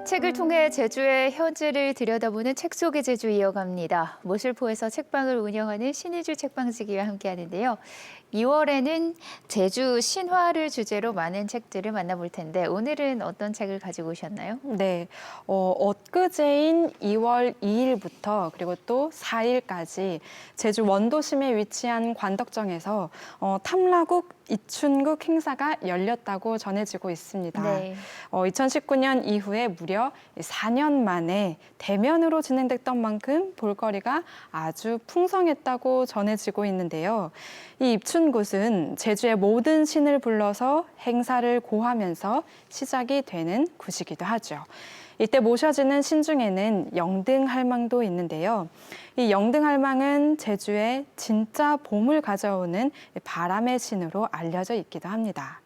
책을 통해 제주의 현재를 들여다보는 책 속의 제주 이어갑니다. 모슬포에서 책방을 운영하는 신의주 책방지기와 함께하는데요. 2월에는 제주 신화를 주제로 많은 책들을 만나볼 텐데 오늘은 어떤 책을 가지고 오셨나요? 네, 엊그제인 2월 2일부터 그리고 또 4일까지 제주 원도심에 위치한 관덕정에서 탐라국 이춘국 행사가 열렸다고 전해지고 있습니다. 네. 2019년 이후에 무려 4년 만에 대면으로 진행됐던 만큼 볼거리가 아주 풍성했다고 전해지고 있는데요. 이 입춘굿은 제주의 모든 신을 불러서 행사를 고하면서 시작이 되는 굿이기도 하죠. 이때 모셔지는 신 중에는 영등할망도 있는데요. 이 영등할망은 제주에 진짜 봄을 가져오는 바람의 신으로 알려져 있기도 합니다.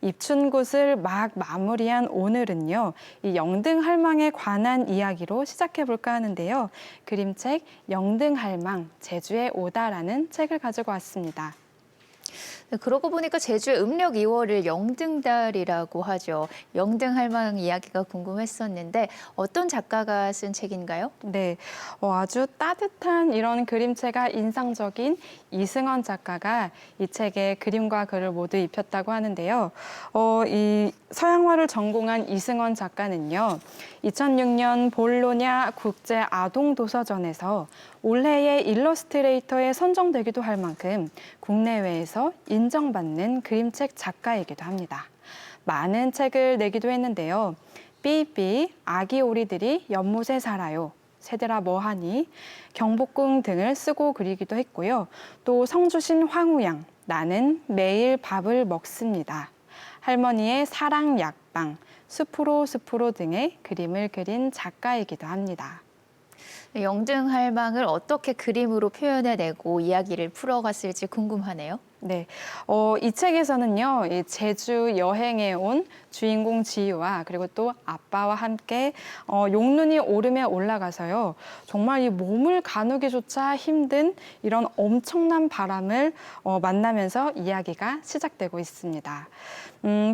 입춘굿을 막 마무리한 오늘은요, 이 영등할망에 관한 이야기로 시작해 볼까 하는데요. 그림책 영등할망 제주에 오다라는 책을 가지고 왔습니다. 그러고 보니까 제주의 음력 2월을 영등달이라고 하죠. 영등할망 이야기가 궁금했었는데 어떤 작가가 쓴 책인가요? 네, 아주 따뜻한 이런 그림체가 인상적인 이승원 작가가 이 책에 그림과 글을 모두 입혔다고 하는데요. 이 서양화를 전공한 이승원 작가는요, 2006년 볼로냐 국제 아동 도서전에서 올해의 일러스트레이터에 선정되기도 할 만큼 국내외에서 인정받는 그림책 작가이기도 합니다. 많은 책을 내기도 했는데요. 삐삐, 아기 오리들이 연못에 살아요, 새들아 뭐하니, 경복궁 등을 쓰고 그리기도 했고요. 또 성주신 황우양, 나는 매일 밥을 먹습니다, 할머니의 사랑 약방, 숲으로 등의 그림을 그린 작가이기도 합니다. 영등할망을 어떻게 그림으로 표현해내고 이야기를 풀어갔을지 궁금하네요. 네, 이 책에서는요, 이 제주 여행에 온 주인공 지유와 그리고 또 아빠와 함께 용눈이 오름에 올라가서요, 정말 이 몸을 가누기조차 힘든 이런 엄청난 바람을 만나면서 이야기가 시작되고 있습니다.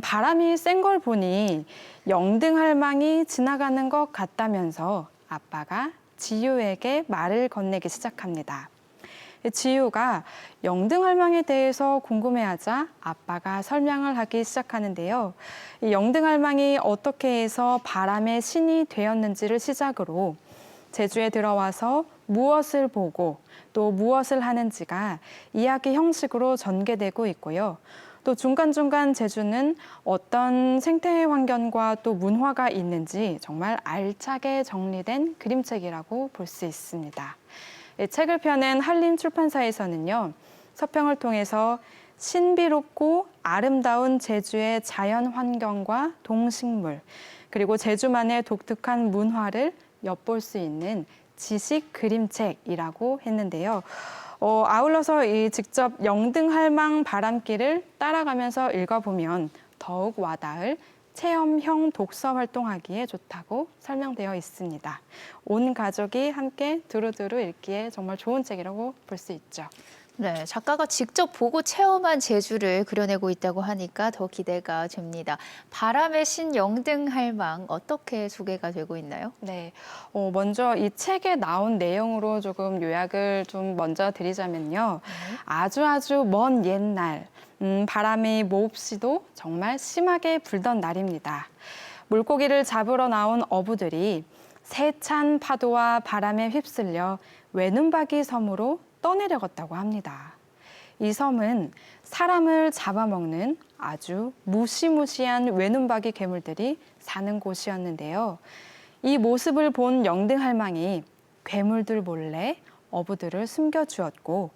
바람이 센 걸 보니 영등할망이 지나가는 것 같다면서 아빠가 지유에게 말을 건네기 시작합니다. 지유가 영등할망에 대해서 궁금해하자 아빠가 설명을 하기 시작하는데요. 이 영등할망이 어떻게 해서 바람의 신이 되었는지를 시작으로 제주에 들어와서 무엇을 보고 또 무엇을 하는지가 이야기 형식으로 전개되고 있고요. 또 중간중간 제주는 어떤 생태 환경과 또 문화가 있는지 정말 알차게 정리된 그림책이라고 볼 수 있습니다. 책을 펴낸 한림출판사에서는요, 서평을 통해서 신비롭고 아름다운 제주의 자연 환경과 동식물, 그리고 제주만의 독특한 문화를 엿볼 수 있는 지식 그림책이라고 했는데요. 아울러서 이 직접 영등할망 바람길을 따라가면서 읽어보면 더욱 와닿을 체험형 독서 활동하기에 좋다고 설명되어 있습니다. 온 가족이 함께 두루두루 읽기에 정말 좋은 책이라고 볼 수 있죠. 네, 작가가 직접 보고 체험한 제주를 그려내고 있다고 하니까 더 기대가 됩니다. 바람의 신 영등할망 어떻게 소개가 되고 있나요? 네, 먼저 이 책에 나온 내용으로 조금 요약을 좀 먼저 드리자면요. 아주 먼 옛날, 바람이 몹시도 정말 심하게 불던 날입니다. 물고기를 잡으러 나온 어부들이 세찬 파도와 바람에 휩쓸려 외눈박이 섬으로 떠내려갔다고 합니다. 이 섬은 사람을 잡아먹는 아주 무시무시한 외눈박이 괴물들이 사는 곳이었는데요. 이 모습을 본 영등할망이 괴물들 몰래 어부들을 숨겨주었고,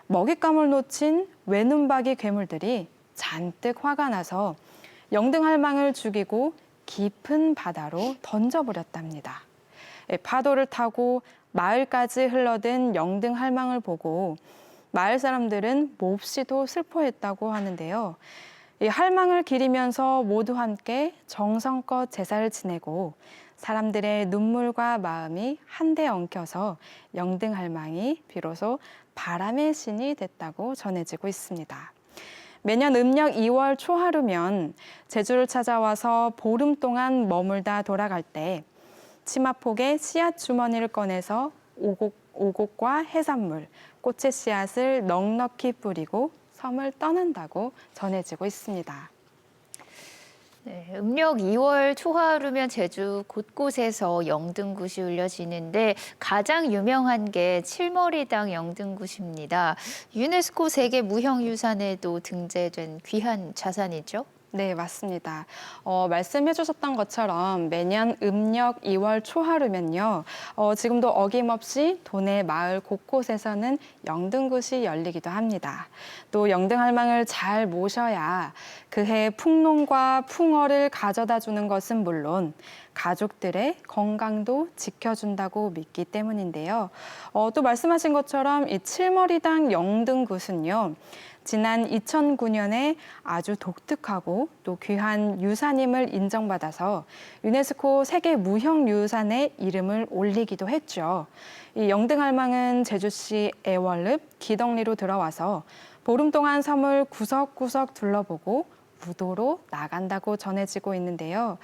먹잇감을 놓친 외눈박이 괴물들이 잔뜩 화가 나서 영등할망을 죽이고 깊은 바다로 던져버렸답니다. 파도를 타고 마을까지 흘러든 영등할망을 보고 마을 사람들은 몹시도 슬퍼했다고 하는데요. 이 할망을 기리면서 모두 함께 정성껏 제사를 지내고 사람들의 눈물과 마음이 한데 엉켜서 영등할망이 비로소 바람의 신이 됐다고 전해지고 있습니다. 매년 음력 2월 초하루면 제주를 찾아와서 보름 동안 머물다 돌아갈 때 치마폭에 씨앗 주머니를 꺼내서 오곡과 해산물, 꽃의 씨앗을 넉넉히 뿌리고 섬을 떠난다고 전해지고 있습니다. 네, 음력 2월 초하루면 제주 곳곳에서 영등굿이 울려지는데 가장 유명한 게 칠머리당 영등굿입니다. 유네스코 세계 무형유산에도 등재된 귀한 자산이죠. 네, 맞습니다. 말씀해 주셨던 것처럼 매년 음력 2월 초하루면요. 지금도 어김없이 도내 마을 곳곳에서는 영등굿이 열리기도 합니다. 또 영등할망을 잘 모셔야 그해 풍농과 풍어를 가져다 주는 것은 물론 가족들의 건강도 지켜준다고 믿기 때문인데요. 또 말씀하신 것처럼 이 칠머리당 영등굿은요. 지난 2009년에 아주 독특하고 또 귀한 유산임을 인정받아서 유네스코 세계 무형유산에 이름을 올리기도 했죠. 이 영등할망은 제주시 애월읍 기덕리로 들어와서 보름 동안 섬을 구석구석 둘러보고 우도로 나간다고 전해지고 있는데요.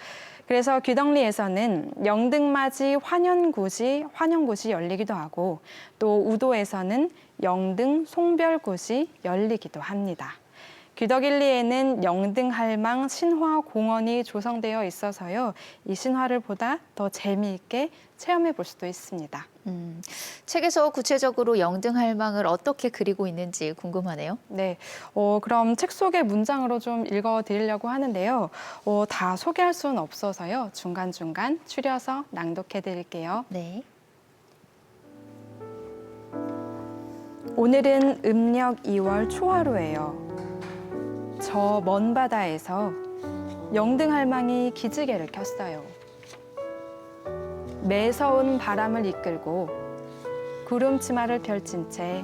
그래서 귀덕리에서는 영등맞이 환영굿이 열리기도 하고 또 우도에서는 영등 송별굿이 열리기도 합니다. 귀덕일리에는 영등할망 신화공원이 조성되어 있어서요. 이 신화를 보다 더 재미있게 체험해 볼 수도 있습니다. 책에서 구체적으로 영등할망을 어떻게 그리고 있는지 궁금하네요. 네, 그럼 책 속의 문장으로 좀 읽어드리려고 하는데요. 다 소개할 수는 없어서요. 중간중간 추려서 낭독해 드릴게요. 네. 오늘은 음력 2월 초하루예요. 저 먼 바다에서 영등할망이 기지개를 켰어요. 매서운 바람을 이끌고 구름 치마를 펼친 채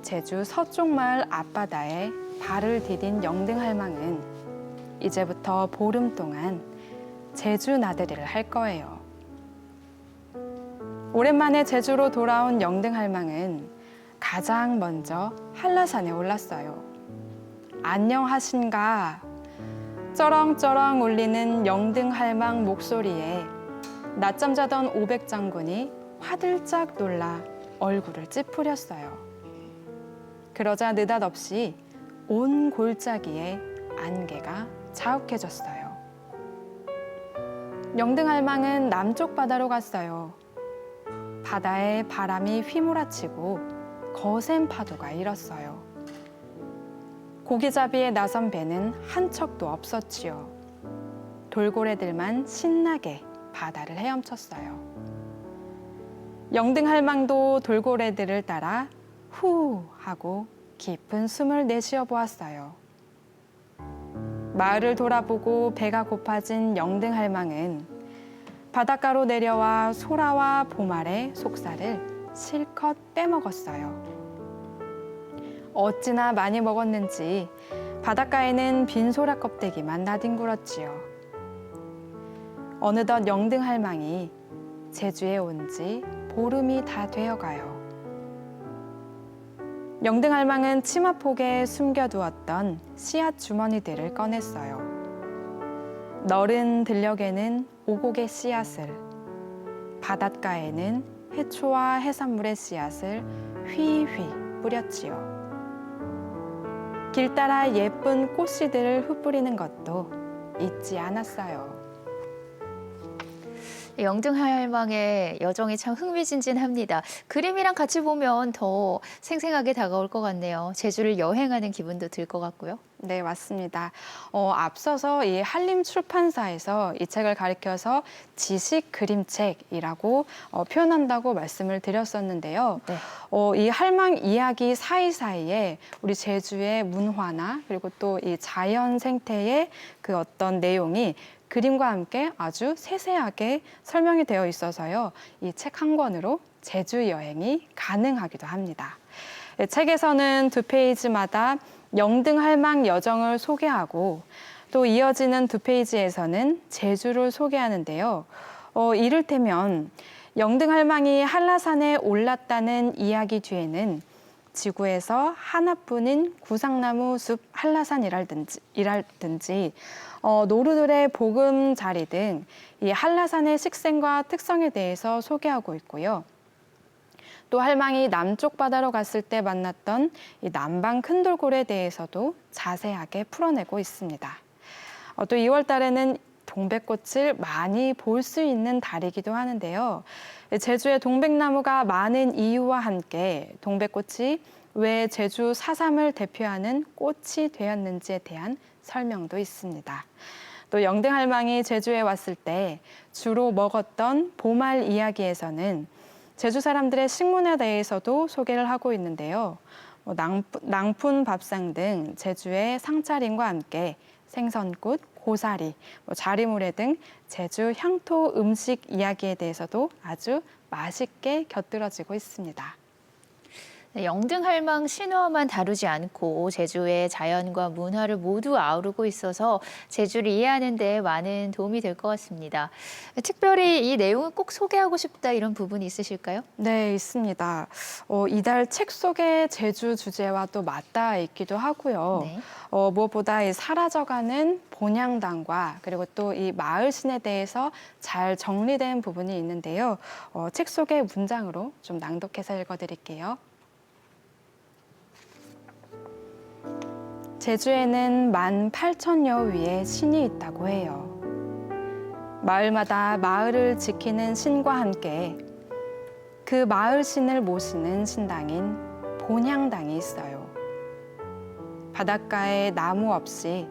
제주 서쪽 마을 앞바다에 발을 디딘 영등할망은 이제부터 보름 동안 제주 나들이를 할 거예요. 오랜만에 제주로 돌아온 영등할망은 가장 먼저 한라산에 올랐어요. 안녕하신가? 쩌렁쩌렁 울리는 영등할망 목소리에 낮잠 자던 오백장군이 화들짝 놀라 얼굴을 찌푸렸어요. 그러자 느닷없이 온 골짜기에 안개가 자욱해졌어요. 영등할망은 남쪽 바다로 갔어요. 바다에 바람이 휘몰아치고 거센 파도가 일었어요. 고기잡이에 나선 배는 한 척도 없었지요. 돌고래들만 신나게 바다를 헤엄쳤어요. 영등할망도 돌고래들을 따라 후 하고 깊은 숨을 내쉬어 보았어요. 마을을 돌아보고 배가 고파진 영등할망은 바닷가로 내려와 소라와 보말의 속살을 실컷 빼먹었어요. 어찌나 많이 먹었는지 바닷가에는 빈 소라 껍데기만 나뒹굴었지요. 어느덧 영등할망이 제주에 온 지 보름이 다 되어가요. 영등할망은 치마폭에 숨겨두었던 씨앗 주머니들을 꺼냈어요. 너른 들녘에는 오곡의 씨앗을, 바닷가에는 해초와 해산물의 씨앗을 휘휘 뿌렸지요. 길 따라 예쁜 꽃씨들을 흩뿌리는 것도 잊지 않았어요. 영등할망의 여정이 참 흥미진진합니다. 그림이랑 같이 보면 더 생생하게 다가올 것 같네요. 제주를 여행하는 기분도 들 것 같고요. 네, 맞습니다. 앞서서 이 한림 출판사에서 이 책을 가리켜서 지식 그림책이라고 표현한다고 말씀을 드렸었는데요. 네. 이 할망 이야기 사이사이에 우리 제주의 문화나 그리고 또 이 자연 생태의 그 어떤 내용이 그림과 함께 아주 세세하게 설명이 되어 있어서요. 이 책 한 권으로 제주 여행이 가능하기도 합니다. 책에서는 두 페이지마다 영등할망 여정을 소개하고 또 이어지는 두 페이지에서는 제주를 소개하는데요. 이를테면 영등할망이 한라산에 올랐다는 이야기 뒤에는 지구에서 하나뿐인 구상나무 숲 한라산이랄든지 노루들의 보금자리 등 이 한라산의 식생과 특성에 대해서 소개하고 있고요. 또 할망이 남쪽 바다로 갔을 때 만났던 이 남방 큰 돌고래에 대해서도 자세하게 풀어내고 있습니다. 또 2월 달에는 동백꽃을 많이 볼 수 있는 달이기도 하는데요. 제주의 동백나무가 많은 이유와 함께 동백꽃이 왜 제주 4.3을 대표하는 꽃이 되었는지에 대한 설명도 있습니다. 또 영등할망이 제주에 왔을 때 주로 먹었던 보말 이야기에서는 제주 사람들의 식문에 대해서도 소개를 하고 있는데요. 낭푼 밥상 등 제주의 상차림과 함께 생선꽃, 고사리, 자리모래 등 제주 향토 음식 이야기에 대해서도 아주 맛있게 곁들여지고 있습니다. 네, 영등할망 신화만 다루지 않고 제주의 자연과 문화를 모두 아우르고 있어서 제주를 이해하는 데 많은 도움이 될 것 같습니다. 특별히 이 내용을 꼭 소개하고 싶다 이런 부분이 있으실까요? 네, 있습니다. 이달 책 속의 제주 주제와 또 맞닿아 있기도 하고요. 네. 무엇보다 이 사라져가는 본향당과 그리고 또 이 마을신에 대해서 잘 정리된 부분이 있는데요. 책 속의 문장으로 좀 낭독해서 읽어드릴게요. 제주에는 18,000여 위의 신이 있다고 해요. 마을마다 마을을 지키는 신과 함께 그 마을 신을 모시는 신당인 본향당이 있어요. 바닷가에 나무 없이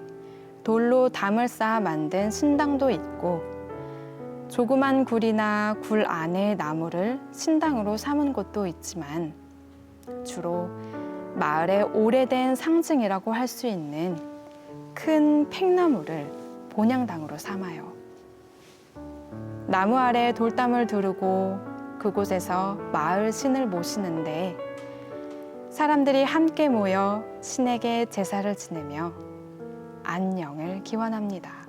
돌로 담을 쌓아 만든 신당도 있고 조그만 굴이나 굴 안의 나무를 신당으로 삼은 곳도 있지만 주로 마을의 오래된 상징이라고 할 수 있는 큰 팽나무를 본향당으로 삼아요. 나무 아래 돌담을 두르고 그곳에서 마을 신을 모시는데 사람들이 함께 모여 신에게 제사를 지내며 안녕을 기원합니다.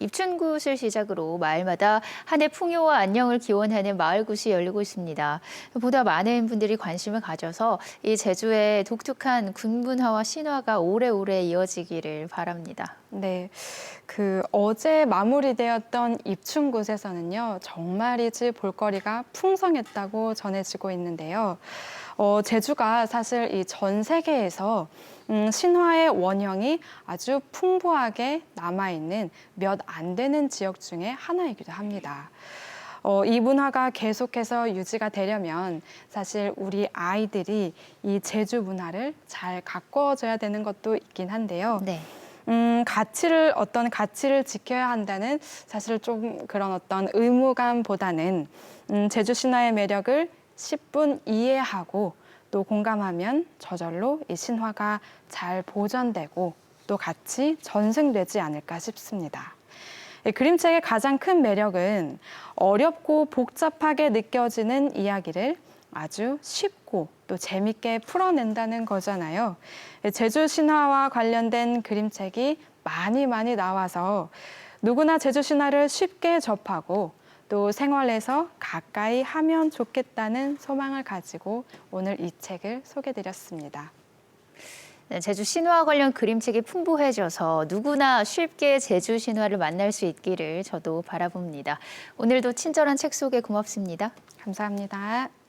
입춘굿을 시작으로 마을마다 한 해 풍요와 안녕을 기원하는 마을굿이 열리고 있습니다. 보다 많은 분들이 관심을 가져서 이 제주의 독특한 군문화와 신화가 오래오래 이어지기를 바랍니다. 네, 어제 마무리되었던 입춘굿에서는요, 정말이지 볼거리가 풍성했다고 전해지고 있는데요. 제주가 사실 이 전 세계에서 신화의 원형이 아주 풍부하게 남아있는 몇 안 되는 지역 중에 하나이기도 합니다. 이 문화가 계속해서 유지가 되려면 사실 우리 아이들이 이 제주 문화를 잘 가꿔줘야 되는 것도 있긴 한데요. 네. 어떤 가치를 지켜야 한다는 사실 좀 그런 어떤 의무감보다는 제주 신화의 매력을 10분 이해하고 또 공감하면 저절로 이 신화가 잘 보존되고 또 같이 전승되지 않을까 싶습니다. 그림책의 가장 큰 매력은 어렵고 복잡하게 느껴지는 이야기를 아주 쉽고 또 재밌게 풀어낸다는 거잖아요. 제주 신화와 관련된 그림책이 많이 나와서 누구나 제주 신화를 쉽게 접하고 또 생활에서 가까이 하면 좋겠다는 소망을 가지고 오늘 이 책을 소개드렸습니다. 네, 제주 신화와 관련 그림책이 풍부해져서 누구나 쉽게 제주 신화를 만날 수 있기를 저도 바라봅니다. 오늘도 친절한 책 소개 고맙습니다. 감사합니다.